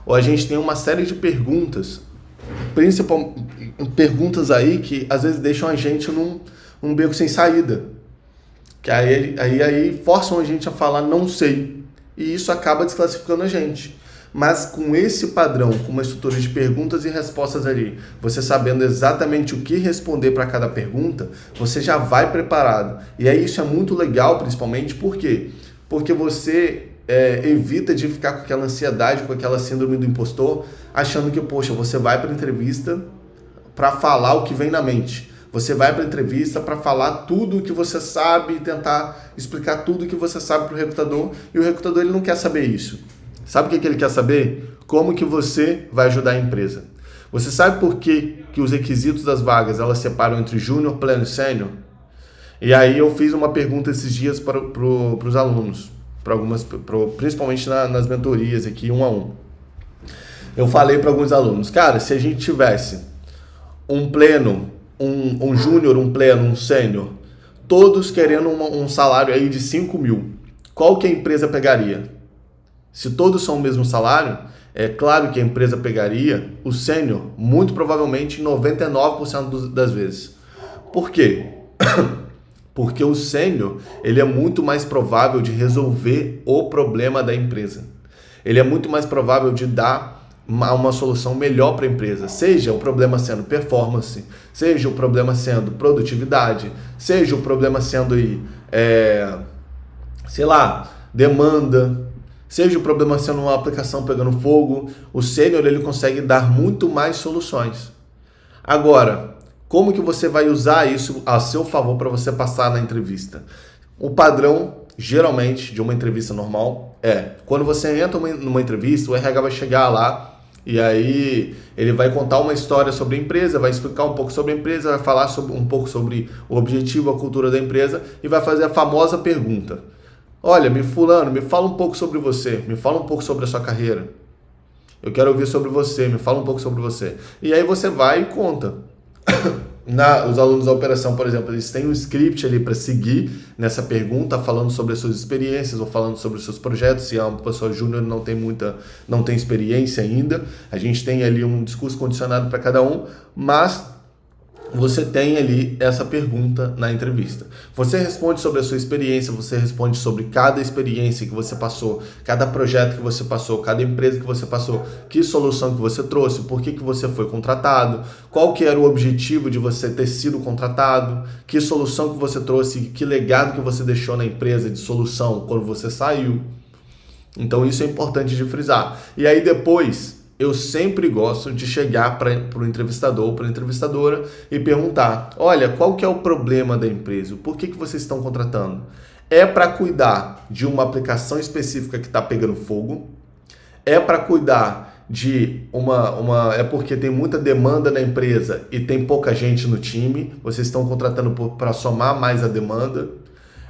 ou a gente tem uma série de perguntas, principal, perguntas aí que às vezes deixam a gente num beco sem saída. Que aí forçam a gente a falar não sei. E isso acaba desclassificando a gente. Mas com esse padrão, com uma estrutura de perguntas e respostas ali, você sabendo exatamente o que responder para cada pergunta, você já vai preparado. E aí isso é muito legal, principalmente, por quê? Porque você evita de ficar com aquela ansiedade, com aquela síndrome do impostor, achando que, poxa, você vai para a entrevista para falar o que vem na mente. Você vai para a entrevista para falar tudo o que você sabe, tentar explicar tudo o que você sabe para o recrutador, e o recrutador ele não quer saber isso. Sabe o que ele quer saber? Como que você vai ajudar a empresa. Você sabe por que os requisitos das vagas elas separam entre júnior, pleno e sênior? E aí eu fiz uma pergunta esses dias para os alunos, principalmente nas mentorias aqui, 1 a 1. Eu falei para alguns alunos, cara, se a gente tivesse um pleno, um júnior, um pleno, um sênior, todos querendo um salário aí de 5 mil, qual que a empresa pegaria? Se todos são o mesmo salário, é claro que a empresa pegaria o sênior, muito provavelmente 99% das vezes. Por quê? Porque o sênior ele é muito mais provável de resolver o problema da empresa. Ele é muito mais provável de dar uma solução melhor para a empresa, seja o problema sendo performance, seja o problema sendo produtividade, seja o problema sendo demanda, seja o problema sendo uma aplicação pegando fogo. O sênior ele consegue dar muito mais soluções. Agora, como que você vai usar isso a seu favor para você passar na entrevista? O padrão, geralmente, de uma entrevista normal quando você entra numa entrevista, o RH vai chegar lá e aí ele vai contar uma história sobre a empresa, vai explicar um pouco sobre a empresa, vai falar um pouco sobre o objetivo, a cultura da empresa e vai fazer a famosa pergunta. Olha, fulano, me fala um pouco sobre você, me fala um pouco sobre a sua carreira. Eu quero ouvir sobre você, me fala um pouco sobre você. E aí você vai e conta. Os alunos da operação, por exemplo, eles têm um script ali para seguir nessa pergunta, falando sobre as suas experiências ou falando sobre os seus projetos. Se é uma pessoa júnior, não tem experiência ainda. A gente tem ali um discurso condicionado para cada um, mas você tem ali essa pergunta na entrevista. Você responde sobre a sua experiência, você responde sobre cada experiência que você passou, cada projeto que você passou, cada empresa que você passou, que solução que você trouxe, por que você foi contratado, qual que era o objetivo de você ter sido contratado, que solução que você trouxe, que legado que você deixou na empresa de solução quando você saiu. Então isso é importante de frisar. E aí depois eu sempre gosto de chegar para o entrevistador ou para a entrevistadora e perguntar, olha, qual que é o problema da empresa? Por que vocês estão contratando? É para cuidar de uma aplicação específica que está pegando fogo? É para cuidar de é porque tem muita demanda na empresa e tem pouca gente no time? Vocês estão contratando para somar mais a demanda?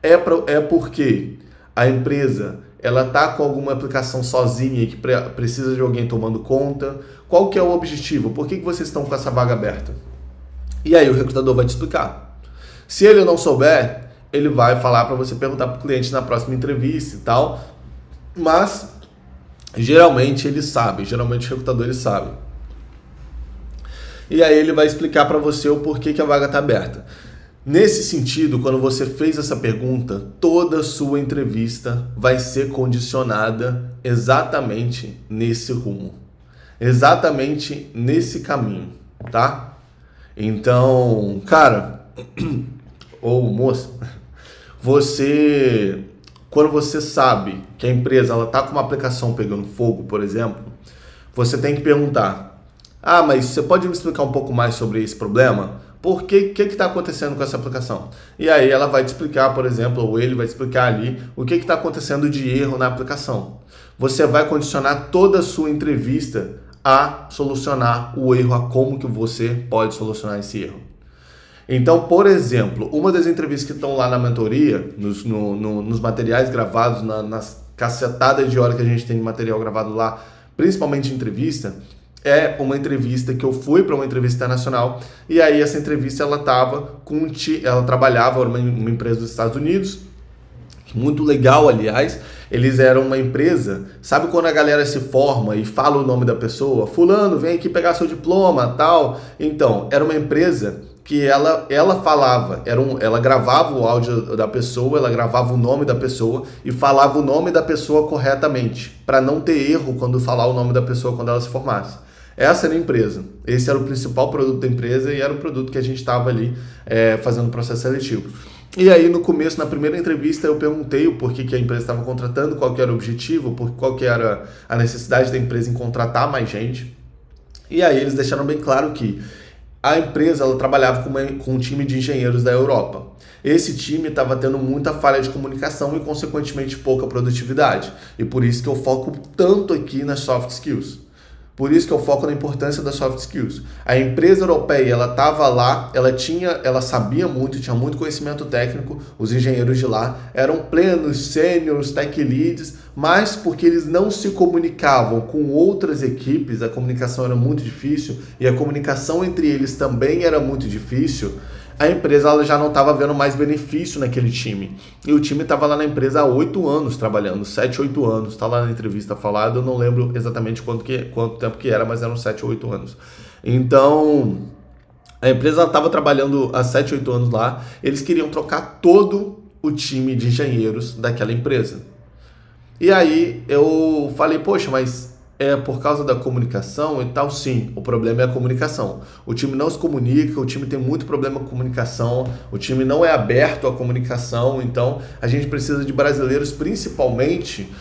É porque a empresa ela está com alguma aplicação sozinha e que precisa de alguém tomando conta? Qual que é o objetivo? Por que vocês estão com essa vaga aberta? E aí o recrutador vai te explicar. Se ele não souber, ele vai falar para você perguntar para o cliente na próxima entrevista e tal. Mas geralmente ele sabe, geralmente o recrutador ele sabe. E aí ele vai explicar para você o porquê que a vaga está aberta. Nesse sentido, quando você fez essa pergunta, toda a sua entrevista vai ser condicionada exatamente nesse rumo, exatamente nesse caminho, tá? Então, cara, ou moça, quando você sabe que a empresa ela tá com uma aplicação pegando fogo, por exemplo, você tem que perguntar, mas você pode me explicar um pouco mais sobre esse problema? Por que está acontecendo com essa aplicação? E aí ela vai te explicar, por exemplo, ou ele vai te explicar ali o que está acontecendo de erro na aplicação. Você vai condicionar toda a sua entrevista a solucionar o erro, a como que você pode solucionar esse erro. Então, por exemplo, uma das entrevistas que estão lá na mentoria, nos materiais gravados, nas cacetadas de hora que a gente tem de material gravado lá, principalmente entrevista, é uma entrevista que eu fui para uma entrevista internacional e aí essa entrevista ela trabalhava numa empresa dos Estados Unidos muito legal, aliás. Eles eram uma empresa, sabe quando a galera se forma e fala o nome da pessoa? Fulano, vem aqui pegar seu diploma, tal. Então, era uma empresa que ela falava, ela gravava o áudio da pessoa, ela gravava o nome da pessoa e falava o nome da pessoa corretamente, para não ter erro quando falar o nome da pessoa quando ela se formasse. Essa era a empresa, esse era o principal produto da empresa e era o produto que a gente estava ali fazendo o processo seletivo. E aí no começo, na primeira entrevista, eu perguntei o porquê que a empresa estava contratando, qual que era o objetivo, qual que era a necessidade da empresa em contratar mais gente. E aí eles deixaram bem claro que a empresa ela trabalhava com um time de engenheiros da Europa. Esse time estava tendo muita falha de comunicação e, consequentemente, pouca produtividade. E por isso que eu foco tanto aqui nas soft skills. Por isso que eu foco na importância das soft skills. A empresa europeia, ela estava lá, ela sabia muito, tinha muito conhecimento técnico, os engenheiros de lá eram plenos, sêniors, tech leads, mas porque eles não se comunicavam com outras equipes, a comunicação era muito difícil e a comunicação entre eles também era muito difícil, a empresa ela já não estava vendo mais benefício naquele time. E o time estava lá na empresa há 8 anos trabalhando, 7, 8 anos. Está lá na entrevista falado, eu não lembro exatamente quanto tempo que era, mas eram 7 ou 8 anos. Então, a empresa estava trabalhando há 7, 8 anos lá. Eles queriam trocar todo o time de engenheiros daquela empresa. E aí eu falei, poxa, mas é por causa da comunicação e tal? Sim, o problema é a comunicação. O time não se comunica, o time tem muito problema com comunicação, o time não é aberto à comunicação, então a gente precisa de brasileiros principalmente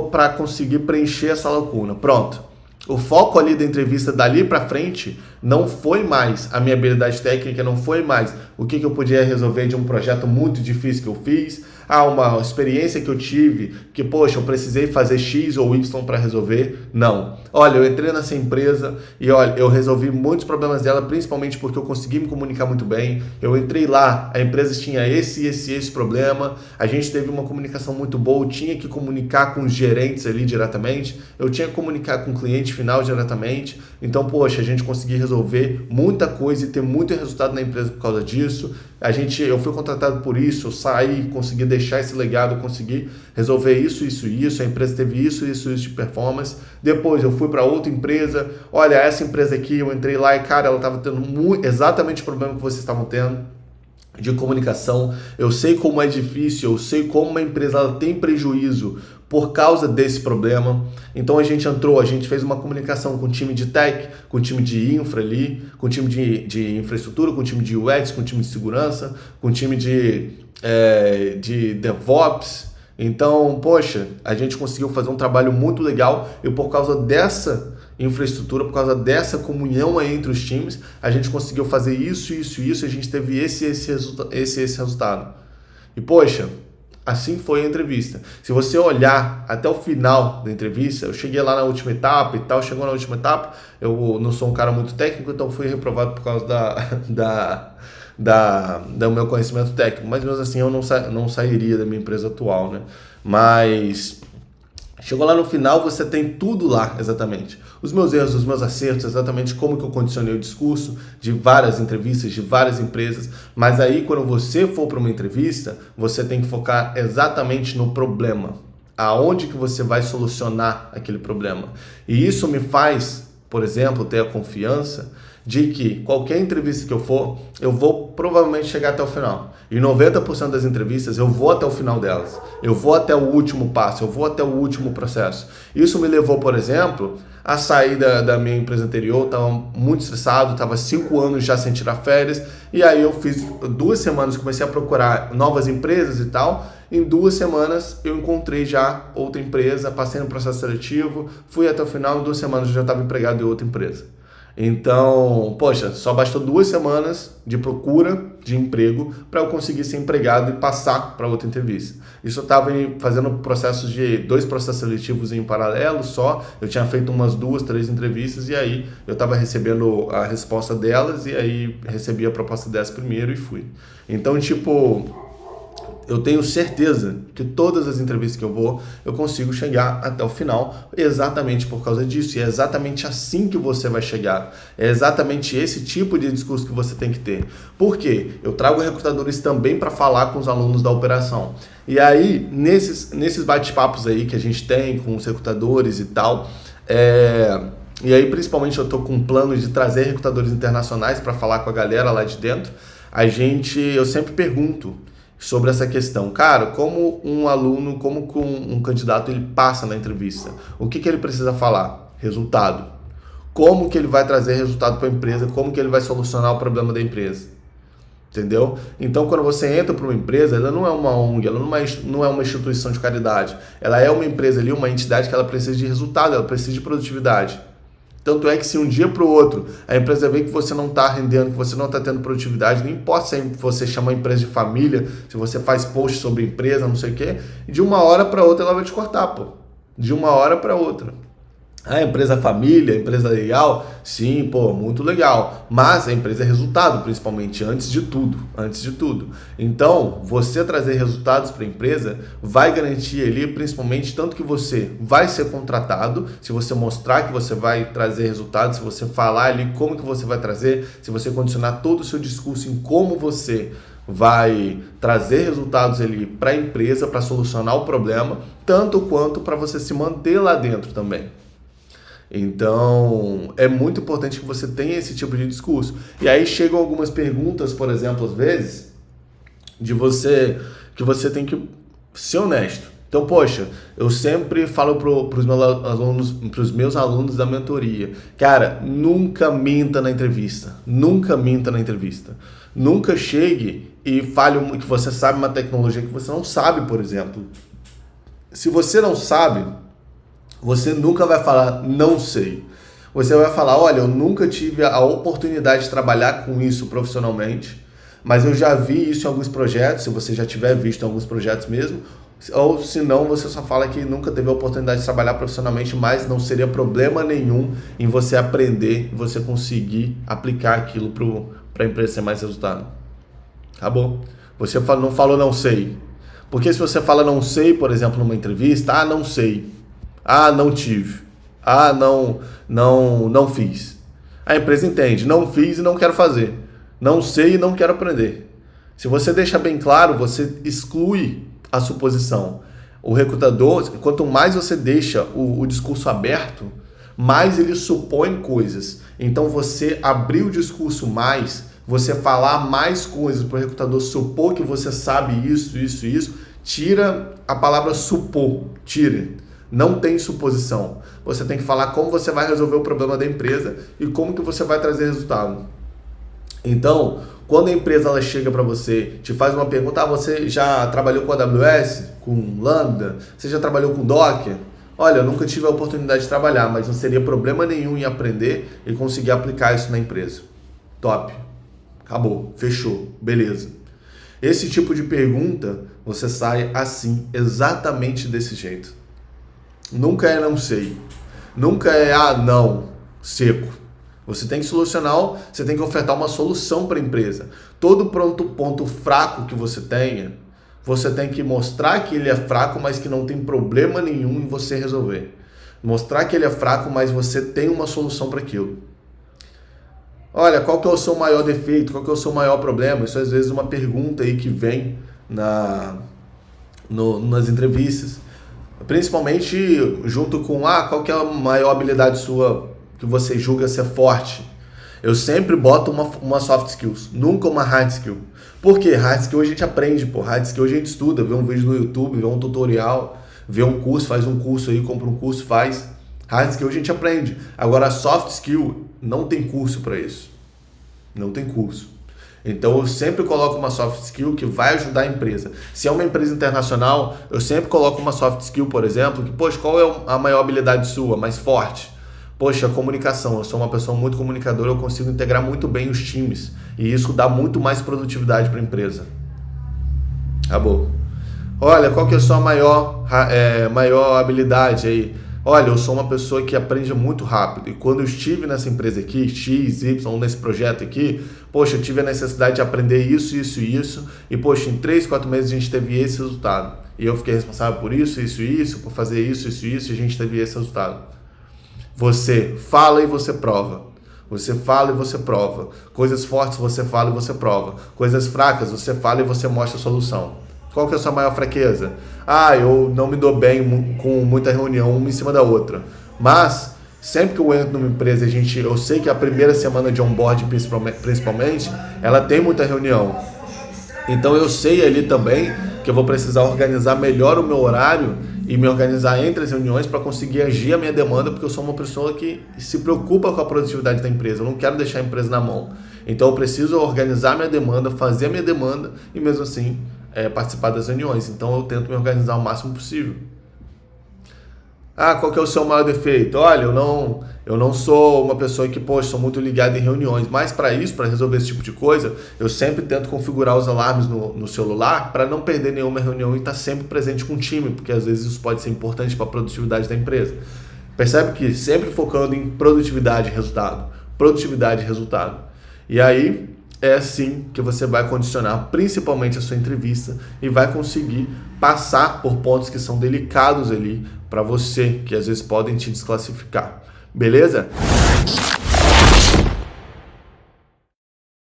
para conseguir preencher essa lacuna. Pronto. O foco ali da entrevista dali para frente não foi mais a minha habilidade técnica, não foi mais o que eu podia resolver de um projeto muito difícil que eu fiz, uma experiência que eu tive, que, poxa, eu precisei fazer X ou Y para resolver. Não. Olha, eu entrei nessa empresa e, olha, eu resolvi muitos problemas dela, principalmente porque eu consegui me comunicar muito bem. Eu entrei lá, a empresa tinha esse problema, a gente teve uma comunicação muito boa, eu tinha que comunicar com os gerentes ali diretamente, eu tinha que comunicar com o cliente final diretamente. Então, poxa, a gente conseguiu resolver muita coisa e ter muito resultado na empresa por causa disso. Eu fui contratado por isso, eu saí, consegui deixar esse legado, consegui resolver isso, a empresa teve isso de performance. Depois eu fui para outra empresa, olha, essa empresa aqui, eu entrei lá e, cara, ela estava tendo exatamente o problema que vocês estavam tendo de comunicação. Eu sei como é difícil, eu sei como uma empresa ela tem prejuízo por causa desse problema. Então a gente fez uma comunicação com o time de tech, com o time de infra ali, com o time de infraestrutura, com o time de UX, com o time de segurança, com o time de DevOps. Então, poxa, a gente conseguiu fazer um trabalho muito legal e por causa dessa infraestrutura, por causa dessa comunhão aí entre os times, a gente conseguiu fazer isso, a gente teve esse resultado. E, poxa, assim foi a entrevista. Se você olhar até o final da entrevista, eu cheguei lá na última etapa e tal, chegou na última etapa, eu não sou um cara muito técnico, então fui reprovado por causa do meu conhecimento técnico, mas mesmo assim eu não sairia da minha empresa atual, né? Mas chegou lá no final, você tem tudo lá, exatamente. Os meus erros, os meus acertos, exatamente como que eu condicionei o discurso de várias entrevistas, de várias empresas. Mas aí, quando você for para uma entrevista, você tem que focar exatamente no problema. Aonde que você vai solucionar aquele problema. E isso me faz, por exemplo, ter a confiança de que qualquer entrevista que eu for, eu vou provavelmente chegar até o final. E 90% das entrevistas eu vou até o final delas. Eu vou até o último passo, eu vou até o último processo. Isso me levou, por exemplo, a sair da minha empresa anterior, estava muito estressado, estava 5 anos já sem tirar férias, e aí eu fiz 2 semanas, comecei a procurar novas empresas e tal. Em 2 semanas eu encontrei já outra empresa, passei no processo seletivo, fui até o final, em 2 semanas eu já estava empregado em outra empresa. Então, poxa, só bastou 2 semanas de procura de emprego para eu conseguir ser empregado e passar para outra entrevista. Isso eu estava fazendo processos de 2 processos seletivos em paralelo só, eu tinha feito umas 2, 3 entrevistas e aí eu estava recebendo a resposta delas e aí recebi a proposta delas primeiro e fui. Então, tipo, eu tenho certeza que todas as entrevistas que eu vou, eu consigo chegar até o final exatamente por causa disso. E é exatamente assim que você vai chegar. É exatamente esse tipo de discurso que você tem que ter. Por quê? Eu trago recrutadores também para falar com os alunos da operação. E aí, nesses bate-papos aí que a gente tem com os recrutadores e tal, e aí principalmente eu estou com um plano de trazer recrutadores internacionais para falar com a galera lá de dentro, eu sempre pergunto sobre essa questão. Cara, como um aluno, como um candidato ele passa na entrevista? O que ele precisa falar? Resultado. Como que ele vai trazer resultado para a empresa? Como que ele vai solucionar o problema da empresa? Entendeu? Então, quando você entra para uma empresa, ela não é uma ONG, ela não é uma instituição de caridade. Ela é uma empresa ali, uma entidade que ela precisa de resultado, ela precisa de produtividade. Tanto é que se um dia para o outro a empresa vê que você não está rendendo, que você não está tendo produtividade, não importa se você chama a empresa de família, se você faz post sobre a empresa, não sei o quê, de uma hora para outra ela vai te cortar, pô. De uma hora para outra. A empresa família, a empresa legal, sim, pô, muito legal. Mas a empresa é resultado, principalmente, antes de tudo. Então, você trazer resultados para a empresa vai garantir ali, principalmente, tanto que você vai ser contratado, se você mostrar que você vai trazer resultados, se você falar ali como que você vai trazer, se você condicionar todo o seu discurso em como você vai trazer resultados ali para a empresa, para solucionar o problema, tanto quanto para você se manter lá dentro também. Então, é muito importante que você tenha esse tipo de discurso. E aí chegam algumas perguntas, por exemplo, às vezes, que você tem que ser honesto. Então, poxa, eu sempre falo para os meus alunos da mentoria, cara, nunca minta na entrevista. Nunca minta na entrevista. Nunca chegue e fale que você sabe uma tecnologia que você não sabe, por exemplo. Se você não sabe, você nunca vai falar, não sei. Você vai falar, olha, eu nunca tive a oportunidade de trabalhar com isso profissionalmente, mas eu já vi isso em alguns projetos, se você já tiver visto em alguns projetos mesmo, ou se não, você só fala que nunca teve a oportunidade de trabalhar profissionalmente, mas não seria problema nenhum em você aprender e você conseguir aplicar aquilo para a empresa ter mais resultado. Acabou. Você não falou não sei. Porque se você fala não sei, por exemplo, numa entrevista, não sei. Não tive. Não fiz. A empresa entende, não fiz e não quero fazer. Não sei e não quero aprender. Se você deixa bem claro, você exclui a suposição. O recrutador, quanto mais você deixa o discurso aberto, mais ele supõe coisas. Então você abrir o discurso mais, você falar mais coisas para o recrutador supor que você sabe isso, tira a palavra supor, tira. Não tem suposição. Você tem que falar como você vai resolver o problema da empresa e como que você vai trazer resultado. Então, quando a empresa ela chega para você, te faz uma pergunta, você já trabalhou com AWS, com Lambda, você já trabalhou com Docker? Olha, eu nunca tive a oportunidade de trabalhar, mas não seria problema nenhum em aprender e conseguir aplicar isso na empresa. Top. Acabou. Fechou. Beleza. Esse tipo de pergunta, você sai assim, exatamente desse jeito. Nunca é não sei. Nunca é não, seco. Você tem que solucionar, você tem que ofertar uma solução para a empresa. Todo ponto fraco que você tenha, você tem que mostrar que ele é fraco, mas que não tem problema nenhum em você resolver. Mostrar que ele é fraco, mas você tem uma solução para aquilo. Olha, qual que é o seu maior defeito? Qual que é o seu maior problema? Isso às vezes é uma pergunta aí que vem nas entrevistas. Principalmente junto com qual que é a maior habilidade sua que você julga ser forte. Eu sempre boto uma soft skills, nunca uma hard skill. Por quê? Hard skill a gente aprende, hard skill a gente estuda, vê um vídeo no YouTube, vê um tutorial, vê um curso, faz um curso aí, compra um curso, faz. Hard skill a gente aprende. Agora soft skill não tem curso para isso. Não tem curso. Então eu sempre coloco uma soft skill que vai ajudar a empresa. Se é uma empresa internacional, eu sempre coloco uma soft skill, por exemplo, que, poxa, qual é a maior habilidade sua, mais forte? Poxa, a comunicação. Eu sou uma pessoa muito comunicadora, eu consigo integrar muito bem os times. E isso dá muito mais produtividade para a empresa. Acabou. Olha, qual que é a sua maior habilidade aí? olha, eu sou uma pessoa que aprende muito rápido e quando eu estive nessa empresa aqui, X, Y, nesse projeto aqui, poxa, eu tive a necessidade de aprender isso, isso e isso e, poxa, em 3, 4 meses a gente teve esse resultado. E eu fiquei responsável por isso, isso e isso, por fazer isso, isso e isso e a gente teve esse resultado. Você fala e você prova. Você fala e você prova. Coisas fortes você fala e você prova. Coisas fracas você fala e você mostra a solução. Qual que é a sua maior fraqueza? Eu não me dou bem com muita reunião uma em cima da outra. Mas, sempre que eu entro numa empresa, eu sei que a primeira semana de onboard, principalmente, ela tem muita reunião. Então eu sei ali também que eu vou precisar organizar melhor o meu horário e me organizar entre as reuniões para conseguir agir a minha demanda, porque eu sou uma pessoa que se preocupa com a produtividade da empresa. Eu não quero deixar a empresa na mão. Então eu preciso organizar minha demanda, fazer a minha demanda e mesmo assim participar das reuniões. Então eu tento me organizar o máximo possível. Qual que é o seu maior defeito? Olha, eu não sou uma pessoa que, sou muito ligado em reuniões, mas para isso, para resolver esse tipo de coisa, eu sempre tento configurar os alarmes no celular para não perder nenhuma reunião e estar sempre presente com o time, porque às vezes isso pode ser importante para a produtividade da empresa. Percebe que sempre focando em produtividade e resultado. Produtividade e resultado. E aí é assim que você vai condicionar principalmente a sua entrevista e vai conseguir passar por pontos que são delicados ali para você, que às vezes podem te desclassificar. Beleza?